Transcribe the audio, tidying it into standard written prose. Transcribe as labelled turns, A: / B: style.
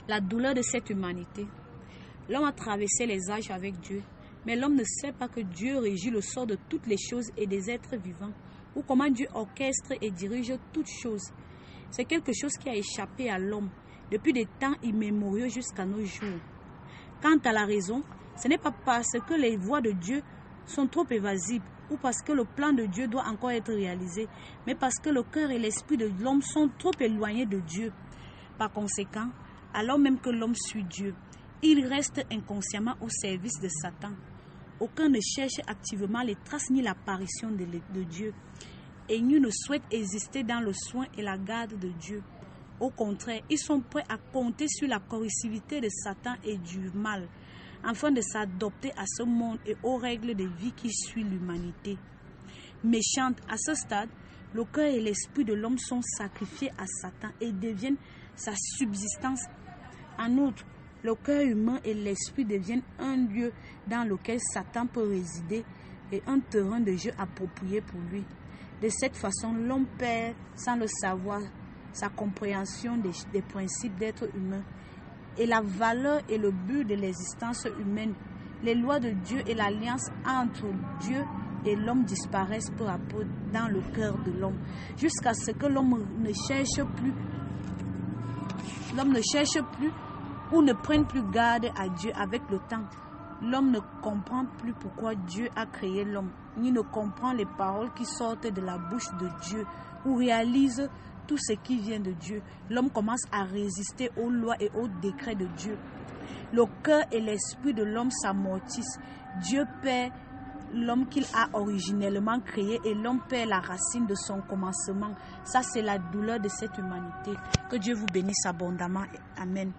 A: La douleur de cette humanité. L'homme a traversé les âges avec Dieu, mais l'homme ne sait pas que Dieu régit le sort de toutes les choses et des êtres vivants, ou comment Dieu orchestre et dirige toutes choses. C'est quelque chose qui a échappé à l'homme depuis des temps immémoriaux jusqu'à nos jours. Quant à la raison, ce n'est pas parce que les voies de Dieu sont trop évasives ou parce que le plan de Dieu doit encore être réalisé, mais parce que le cœur et l'esprit de l'homme sont trop éloignés de Dieu. Par conséquent, alors même que l'homme suit Dieu, il reste inconsciemment au service de Satan. Aucun ne cherche activement les traces ni l'apparition de Dieu, et nul ne souhaite exister dans le soin et la garde de Dieu. Au contraire, ils sont prêts à compter sur la corrosivité de Satan et du mal, afin de s'adapter à ce monde et aux règles de vie qui suivent l'humanité. Méchante, à ce stade, le cœur et l'esprit de l'homme sont sacrifiés à Satan et deviennent sa subsistance. En outre, le cœur humain et l'esprit deviennent un lieu dans lequel Satan peut résider et un terrain de jeu approprié pour lui. De cette façon, l'homme perd, sans le savoir, sa compréhension des principes d'être humain et la valeur et le but de l'existence humaine. Les lois de Dieu et l'alliance entre Dieu et l'homme disparaissent peu à peu dans le cœur de l'homme, jusqu'à ce que l'homme ne cherche plus ou ne prenne plus garde à Dieu avec le temps. L'homme ne comprend plus pourquoi Dieu a créé l'homme, ni ne comprend les paroles qui sortent de la bouche de Dieu, ou réalise tout ce qui vient de Dieu. L'homme commence à résister aux lois et aux décrets de Dieu. Le cœur et l'esprit de l'homme s'amortissent. Dieu perd l'homme qu'il a originellement créé et l'homme perd la racine de son commencement. Ça, c'est la douleur de cette humanité. Que Dieu vous bénisse abondamment. Amen.